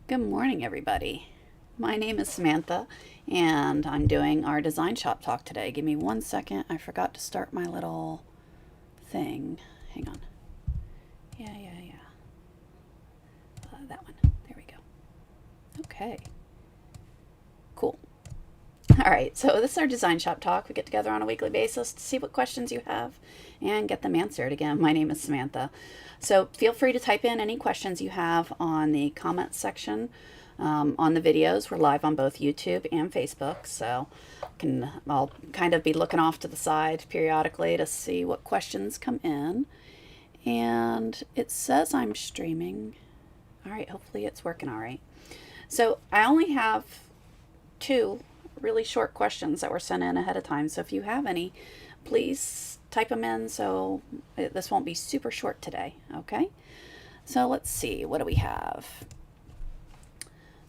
Good morning, everybody. My name is Samantha, and I'm doing our Design Shop Talk today. Give me 1 second. I forgot to start my little thing. Hang on. Yeah. That one. There we go. Okay. Cool. All right, so this is our Design Shop Talk. We get together on a weekly basis to see what questions you have and get them answered. Again, my name is Samantha. So feel free to type in any questions you have on the comments section on the videos. We're live on both YouTube and Facebook, so I'll kind of be looking off to the side periodically to see what questions come in. And it says I'm streaming. All right, hopefully it's working all right. So I only have two really short questions that were sent in ahead of time. So if you have any, please type them in so this won't be super short today. Okay. So let's see. What do we have?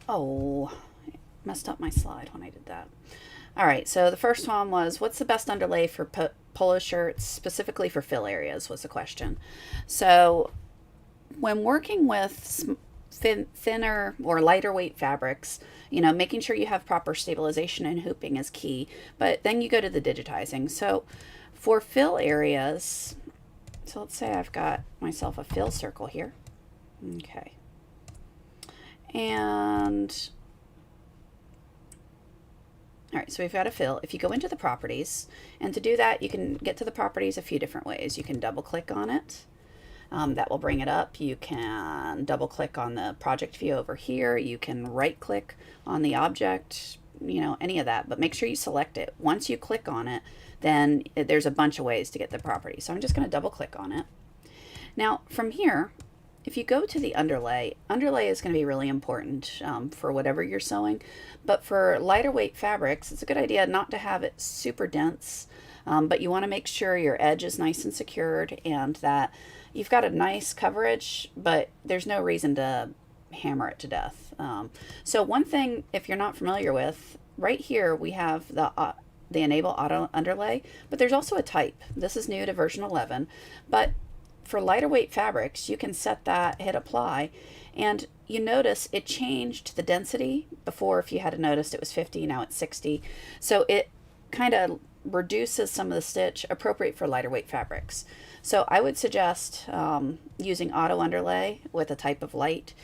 Oh, I messed up my slide when I did that. All right. So the first one was, what's the best underlay for polo shirts, specifically for fill areas, was the question. So when working with thinner or lighter weight fabrics, making sure you have proper stabilization and hooping is key. But then you go to the digitizing. So for fill areas, so let's say I've got myself a fill circle here. Okay. And all right, so we've got a fill. If you go into the properties, and to do that, you can get to the properties a few different ways. You can double click on it. That will bring it up. You can double click on the project view over here. You can right click on the object, any of that, but make sure you select it. Once you click on it, then there's a bunch of ways to get the property. So I'm just going to double click on it. Now from here, if you go to the underlay is going to be really important for whatever you're sewing. But for lighter weight fabrics, it's a good idea not to have it super dense, but you want to make sure your edge is nice and secured and that you've got a nice coverage, but there's no reason to hammer it to death. So one thing, if you're not familiar with, right here we have the enable auto underlay, but there's also a type. This is new to version 11, but for lighter weight fabrics, you can set that, hit apply, and you notice it changed the density. Before, if you hadn't noticed, it was 50, now it's 60. So it kind of reduces some of the stitch appropriate for lighter weight fabrics. So I would suggest using auto underlay with a type of light.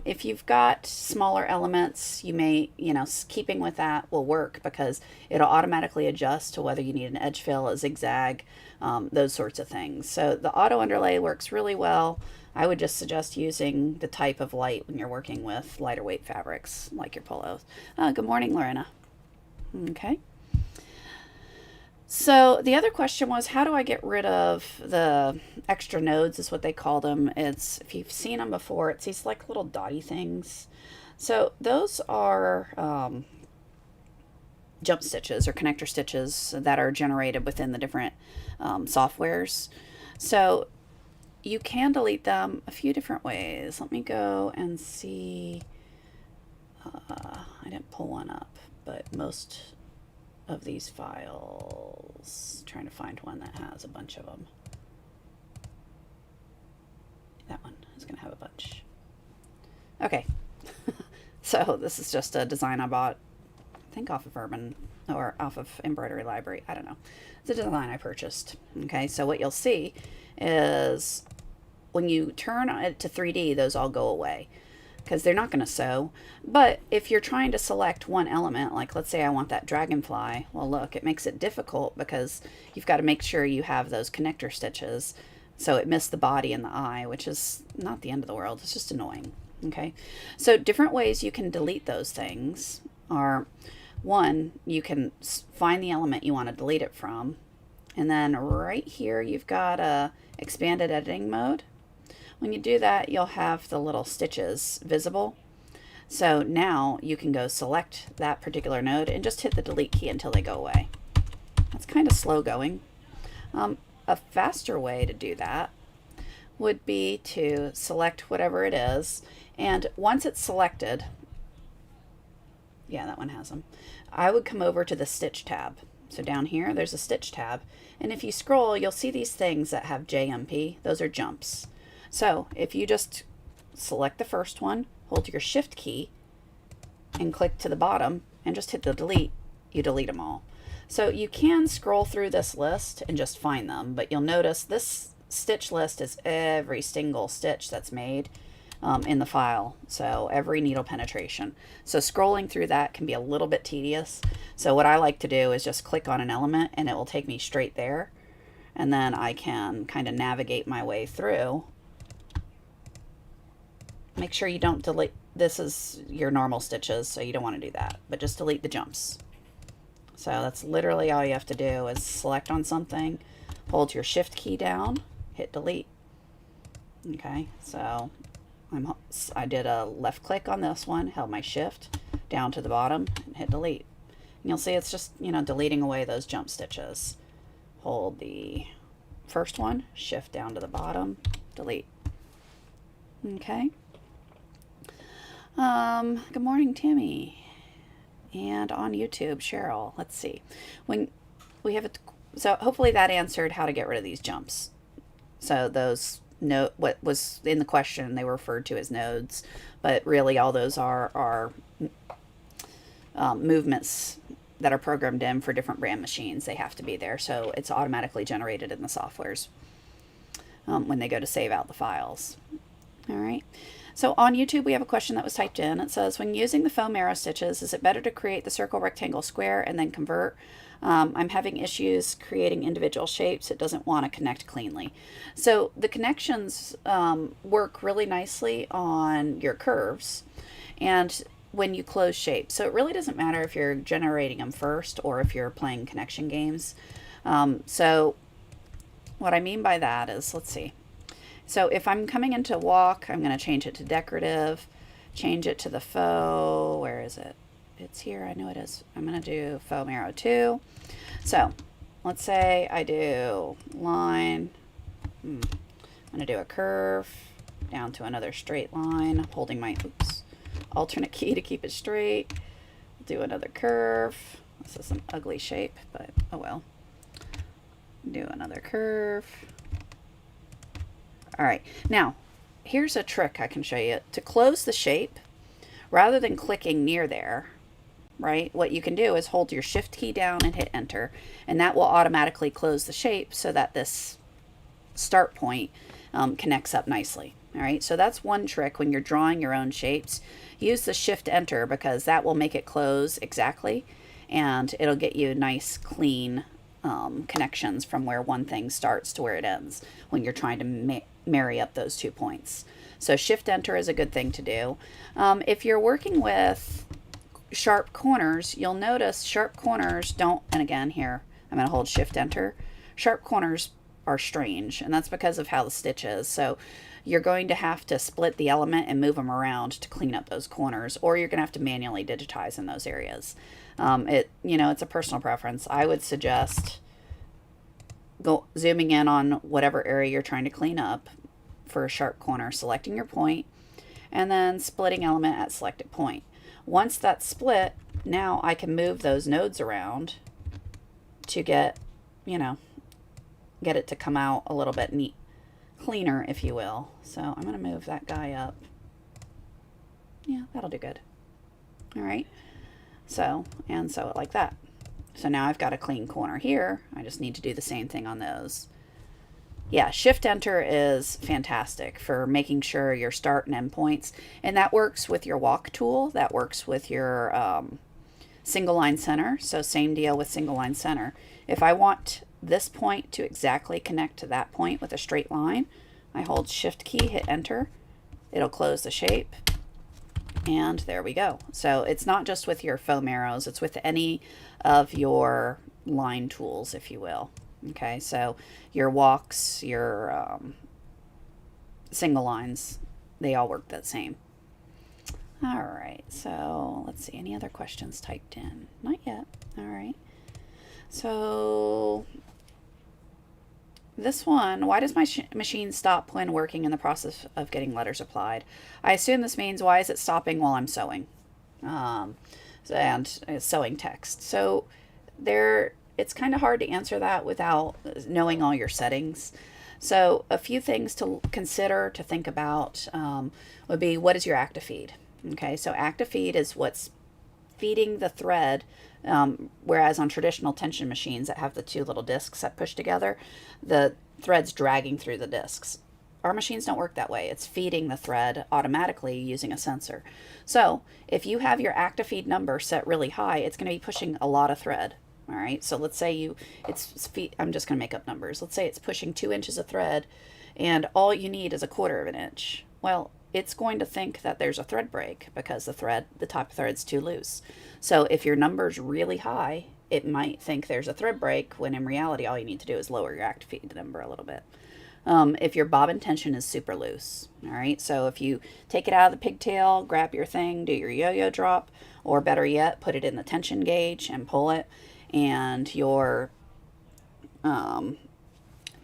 If you've got smaller elements, you may, keeping with that will work because it'll automatically adjust to whether you need an edge fill, a zigzag, those sorts of things. So the auto underlay works really well. I would just suggest using the type of light when you're working with lighter weight fabrics like your polos. Good morning, Lorena. Okay. So the other question was, how do I get rid of the extra nodes, is what they call them. It's, if you've seen them before, it's these like little dotty things. So those are jump stitches or connector stitches that are generated within the different softwares. So you can delete them a few different ways. Let me go and see. I didn't pull one up, but most of these files, trying to find one that has a bunch of them. That one is going to have a bunch. Okay. So this is just a design I bought, I think off of Urban or off of Embroidery Library. I don't know. It's a design I purchased. Okay. So what you'll see is when you turn it to 3D, those all go away, because they're not going to sew. But if you're trying to select one element, like let's say I want that dragonfly, well look, it makes it difficult because you've got to make sure you have those connector stitches so it missed the body and the eye, which is not the end of the world, it's just annoying. Okay, so different ways you can delete those things are, one, you can find the element you want to delete it from, and then right here you've got a expanded editing mode. When you do that, you'll have the little stitches visible. So now you can go select that particular node and just hit the delete key until they go away. That's kind of slow going. A faster way to do that would be to select whatever it is, and once it's selected, yeah, that one has them, I would come over to the stitch tab. So down here, there's a stitch tab, and if you scroll, you'll see these things that have JMP. Those are jumps. So if you just select the first one, hold your shift key, and click to the bottom, and just hit the delete. You delete them all. So you can scroll through this list and just find them, but you'll notice this stitch list is every single stitch that's made in the file. So every needle penetration. So scrolling through that can be a little bit tedious. So what I like to do is just click on an element and it will take me straight there. And then I can kind of navigate my way through. Make sure you don't delete. This is your normal stitches, so you don't want to do that, but just delete the jumps. So that's literally all you have to do is select on something, hold your shift key down, hit delete. Okay, so I did a left click on this one, held my shift down to the bottom and hit delete. And you'll see it's just, you know, deleting away those jump stitches. Hold the first one, shift down to the bottom, delete. Okay. Good morning, Timmy. And on YouTube, Cheryl. Let's see. When we have so hopefully that answered how to get rid of these jumps. So those what was in the question, they were referred to as nodes, but really all those are movements that are programmed in for different brand machines. They have to be there, so it's automatically generated in the softwares when they go to save out the files. All right. So on YouTube, we have a question that was typed in. It says, when using the foam arrow stitches, is it better to create the circle, rectangle, square, and then convert? I'm having issues creating individual shapes. It doesn't want to connect cleanly. So the connections work really nicely on your curves and when you close shapes. So it really doesn't matter if you're generating them first or if you're playing connection games. So what I mean by that is, let's see. So if I'm coming into walk, I'm going to change it to decorative, change it to the faux. Where is it? It's here. I know it is. I'm going to do foam arrow 2. So let's say I do line. I'm going to do a curve down to another straight line, holding my alternate key to keep it straight. Do another curve. This is an ugly shape, but oh well. Do another curve. All right, now here's a trick I can show you. To close the shape, rather than clicking near there, right, what you can do is hold your shift key down and hit enter, and that will automatically close the shape so that this start point connects up nicely. All right, so that's one trick when you're drawing your own shapes. Use the shift enter because that will make it close exactly, and it'll get you nice, clean connections from where one thing starts to where it ends when you're trying to marry up those 2 points. So shift enter is a good thing to do. If you're working with sharp corners, you'll notice sharp corners don't, and again here, I'm going to hold shift enter. Sharp corners are strange, and that's because of how the stitch is. So you're going to have to split the element and move them around to clean up those corners, or you're going to have to manually digitize in those areas. It's a personal preference. I would suggest zooming in on whatever area you're trying to clean up for a sharp corner, selecting your point, and then splitting element at selected point. Once that's split, now I can move those nodes around to get it to come out a little bit cleaner, if you will. So I'm going to move that guy up. Yeah, that'll do good. All right. So like that. So now I've got a clean corner here. I just need to do the same thing on those. Yeah, shift enter is fantastic for making sure your start and end points. And that works with your walk tool. That works with your single line center. So same deal with single line center. If I want this point to exactly connect to that point with a straight line, I hold shift key, hit enter. It'll close the shape. And there we go. So it's not just with your foam arrows, it's with any of your line tools, if you will. Okay, so your walks, your single lines, they all work the same. All right, so let's see, any other questions typed in? Not yet. All right. So this one, why does my machine stop when working in the process of getting letters applied? I assume this means why is it stopping while I'm sewing and sewing text. So it's kind of hard to answer that without knowing all your settings. So a few things to consider, to think about, would be, what is your active feed? Okay, so active feed is what's feeding the thread, whereas on traditional tension machines that have the two little discs that push together, the thread's dragging through the discs. Our machines don't work that way. It's feeding the thread automatically using a sensor. So if you have your active feed number set really high, it's going to be pushing a lot of thread. All right, so let's say I'm just going to make up numbers. Let's say it's pushing 2 inches of thread and all you need is 1/4 of an inch. Well, it's going to think that there's a thread break because the top thread's too loose. So if your number's really high, it might think there's a thread break, when in reality all you need to do is lower your active feed number a little bit. If your bobbin tension is super loose, all right, so if you take it out of the pigtail, grab your thing, do your yo-yo drop, or better yet, put it in the tension gauge and pull it, and your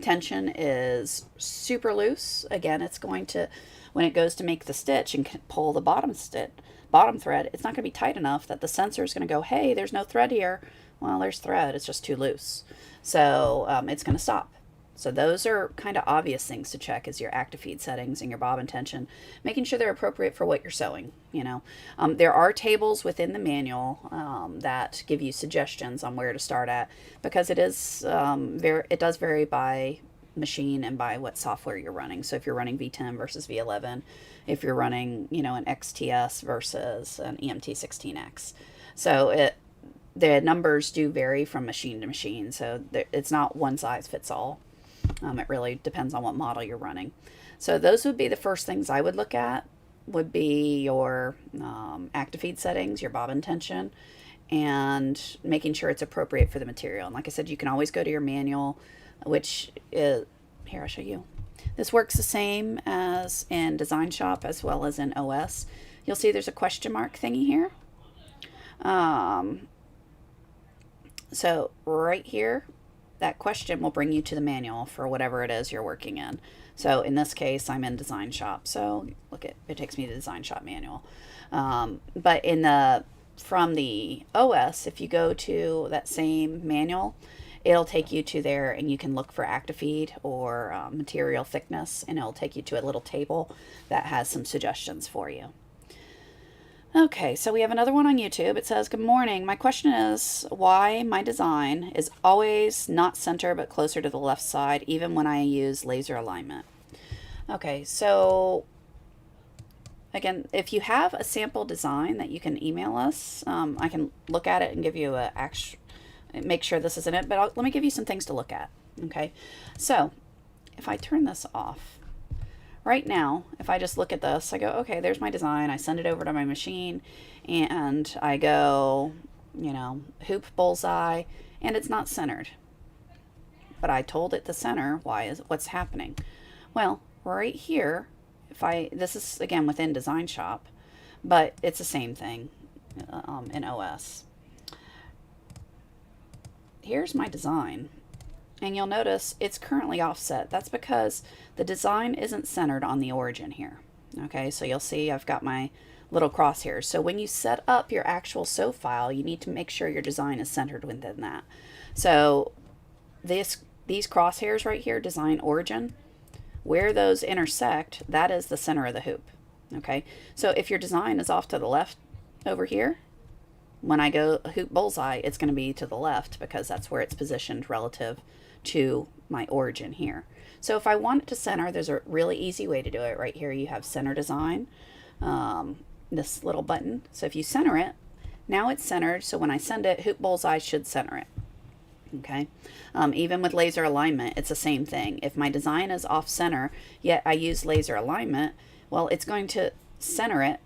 tension is super loose, again, it's going to, when it goes to make the stitch and pull the bottom thread, it's not going to be tight enough that the sensor is going to go, hey, there's no thread here. Well, there's thread, it's just too loose. So it's going to stop. So those are kind of obvious things to check, is your active feed settings and your bobbin tension, making sure they're appropriate for what you're sewing. There are tables within the manual that give you suggestions on where to start at, because it does vary by machine and by what software you're running. So if you're running V10 versus V11, if you're running an XTS versus an EMT16X, so the numbers do vary from machine to machine. So it's not one size fits all. It really depends on what model you're running. So those would be the first things I would look at, would be your active feed settings, your bobbin tension, and making sure it's appropriate for the material. And like I said, you can always go to your manual, which is, here I'll show you. This works the same as in DesignShop as well as in OS. You'll see there's a question mark thingy here. So right here, that question will bring you to the manual for whatever it is you're working in. So in this case, I'm in DesignShop. So it takes me to the DesignShop manual. But from the OS, if you go to that same manual, it'll take you to there, and you can look for active feed or material thickness, and it'll take you to a little table that has some suggestions for you. Okay, so we have another one on YouTube. It says, good morning. My question is why my design is always not center but closer to the left side, even when I use laser alignment. Okay, so again, if you have a sample design that you can email us, I can look at it and give you make sure this isn't it, but let me give you some things to look at. Okay, so if I turn this off, right now, if I just look at this, I go, okay, there's my design. I send it over to my machine, and I go, hoop bullseye, and it's not centered. But I told it to center. What's happening? Well, right here, this is again within DesignShop, but it's the same thing in OS. Here's my design. And you'll notice it's currently offset. That's because the design isn't centered on the origin here. Okay, so you'll see I've got my little crosshairs. So when you set up your actual sew file, you need to make sure your design is centered within that. So these crosshairs right here, design origin, where those intersect, that is the center of the hoop. Okay, so if your design is off to the left over here, when I go hoop bullseye, it's going to be to the left because that's where it's positioned relative to my origin here. So if I want it to center, there's a really easy way to do it. Right here you have center design, this little button. So if you center it, now it's centered. So when I send it, hoop bullseye should center it. Okay, even with laser alignment, it's the same thing. If my design is off center, yet I use laser alignment, well, it's going to center it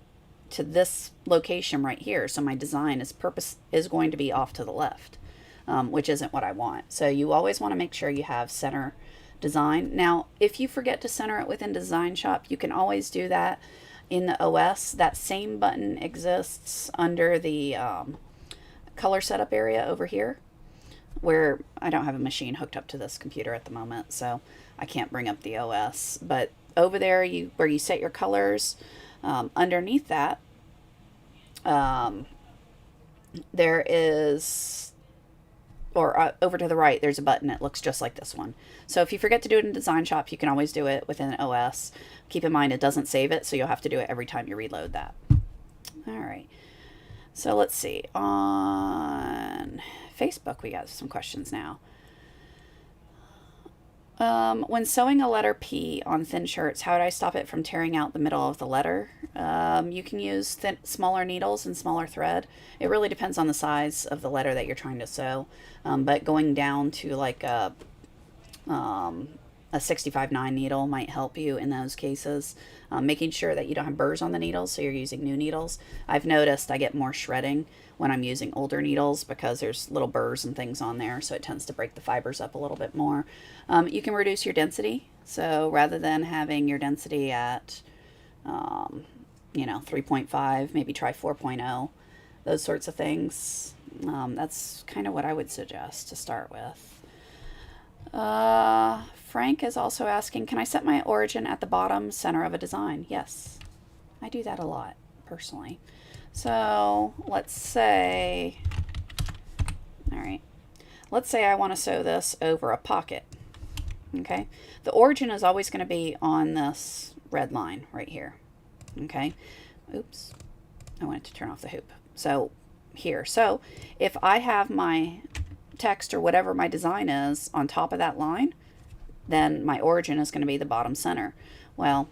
to this location right here. So my design is going to be off to the left, which isn't what I want. So you always want to make sure you have center design. Now, if you forget to center it within DesignShop, you can always do that in the OS. That same button exists under the color setup area over here, where I don't have a machine hooked up to this computer at the moment, so I can't bring up the OS. But over there, where you set your colors, underneath that, there is or over to the right, there's a button that looks just like this one. So if you forget to do it in DesignShop, you can always do it within OS. Keep in mind it doesn't save it, so you'll have to do it every time you reload that. All right. So let's see. On Facebook, we got some questions now. When sewing a letter P on thin shirts, how would I stop it from tearing out the middle of the letter? You can use smaller needles and smaller thread. It really depends on the size of the letter that you're trying to sew. But going down to like a 65-9 needle might help you in those cases. Making sure that you don't have burrs on the needles, so you're using new needles. I've noticed I get more shredding when I'm using older needles because there's little burrs and things on there, so it tends to break the fibers up a little bit more. You can reduce your density, so rather than having your density at 3.5, maybe try 4.0, those sorts of things. That's kind of what I would suggest to start with. Frank is also asking, can I set my origin at the bottom center of a design? Yes, I do that a lot personally. So let's say, all right, let's say I want to sew this over a pocket. Okay, the origin is always going to be on this red line right here. Okay, oops, I wanted to turn off the hoop. So here, so if I have my text or whatever my design is on top of that line, then my origin is going to be the bottom center. Well,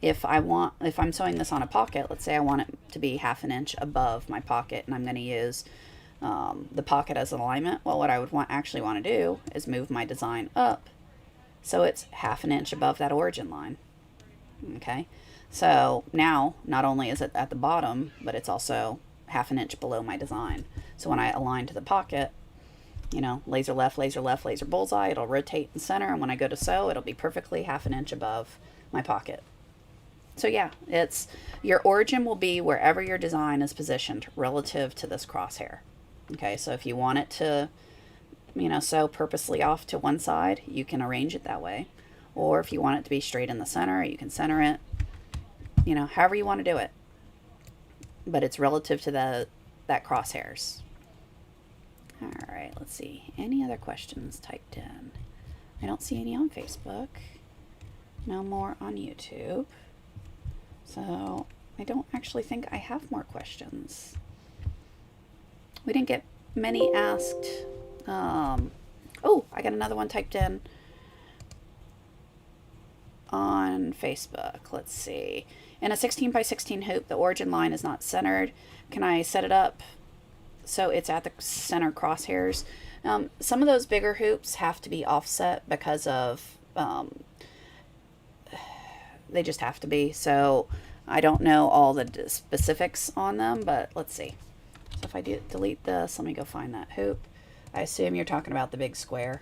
if I'm sewing this on a pocket, let's say I want it to be 1/2 inch above my pocket, and I'm going to use the pocket as an alignment. Well, what I would actually want to do is move my design up so it's 1/2 inch above that origin line. Okay, so now not only is it at the bottom, but it's also 1/2 inch below my design. So when I align to the pocket, laser left, laser bullseye, it'll rotate in center, and when I go to sew, it'll be perfectly 1/2 inch above my pocket. So yeah, your origin will be wherever your design is positioned relative to this crosshair. Okay, so if you want it to, sew purposely off to one side, you can arrange it that way. Or if you want it to be straight in the center, you can center it, however you want to do it. But it's relative to that crosshairs. All right, let's see. Any other questions typed in? I don't see any on Facebook. No more on YouTube. So I don't actually think I have more questions. We didn't get many asked. Oh, I got another one typed in on Facebook. Let's see. In a 16 by 16 hoop, the origin line is not centered. Can I set it up so it's at the center crosshairs? Some of those bigger hoops have to be offset because of they just have to be. So I don't know all the specifics on them, but let's see. So if I delete this, let me go find that hoop. I assume you're talking about the big square.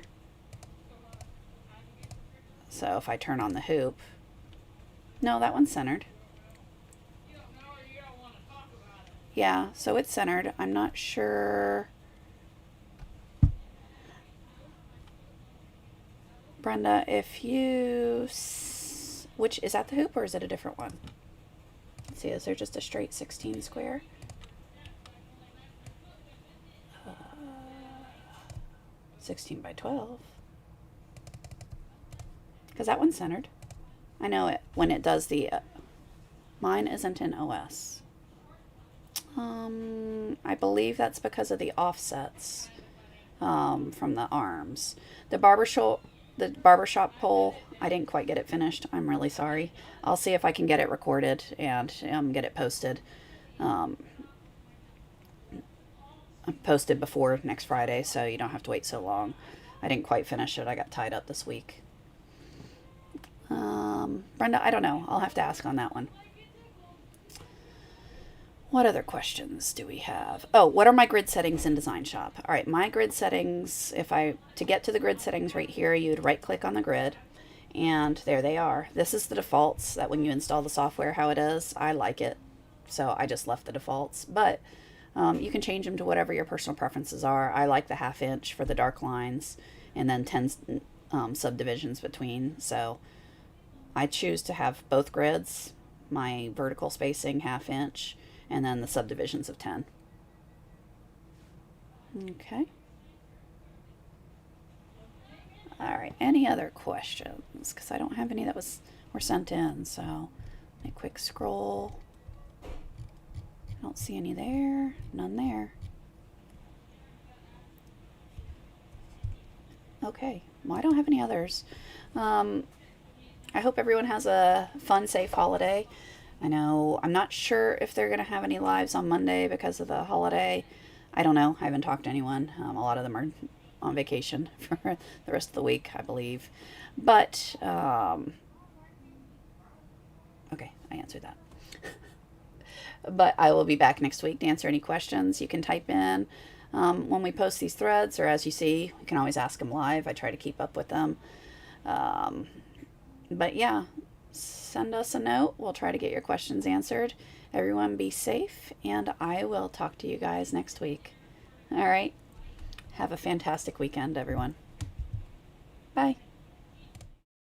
So if I turn on the hoop, no, that one's centered. Yeah, so it's centered. I'm not sure. Brenda, if you, which is that the hoop or is it a different one? Let's see, is there just a straight 16 square? 16 by 12. Because that one's centered. I know it when it does the, mine isn't in OS. I believe that's because of the offsets from the arms. The barbershop pole, I didn't quite get it finished. I'm really sorry. I'll see if I can get it recorded and get it posted. Posted before next Friday, so you don't have to wait so long. I didn't quite finish it. I got tied up this week. Brenda, I don't know. I'll have to ask on that one. What other questions do we have? Oh, what are my grid settings in DesignShop? All right, my grid settings, to get to the grid settings right here, you'd right click on the grid, and there they are. This is the defaults that when you install the software, how it is. I like it, so I just left the defaults, but you can change them to whatever your personal preferences are. I like the 1/2 inch for the dark lines, and then 10 subdivisions between, so I choose to have both grids, my vertical spacing 1/2 inch, and then the subdivisions of 10. Okay. right, any other questions? Because I don't have any that were sent in, so a quick scroll. I don't see any there, none there. Okay, well, I don't have any others. I hope everyone has a fun, safe holiday. I know I'm not sure if they're going to have any lives on Monday because of the holiday. I don't know. I haven't talked to anyone. A lot of them are on vacation for the rest of the week, I believe. But, okay, I answered that. But I will be back next week to answer any questions you can type in. When we post these threads, or as you see, you can always ask them live. I try to keep up with them. But yeah, send us a note. We'll try to get your questions answered. Everyone be safe, and I will talk to you guys next week. All right. Have a fantastic weekend, everyone. Bye.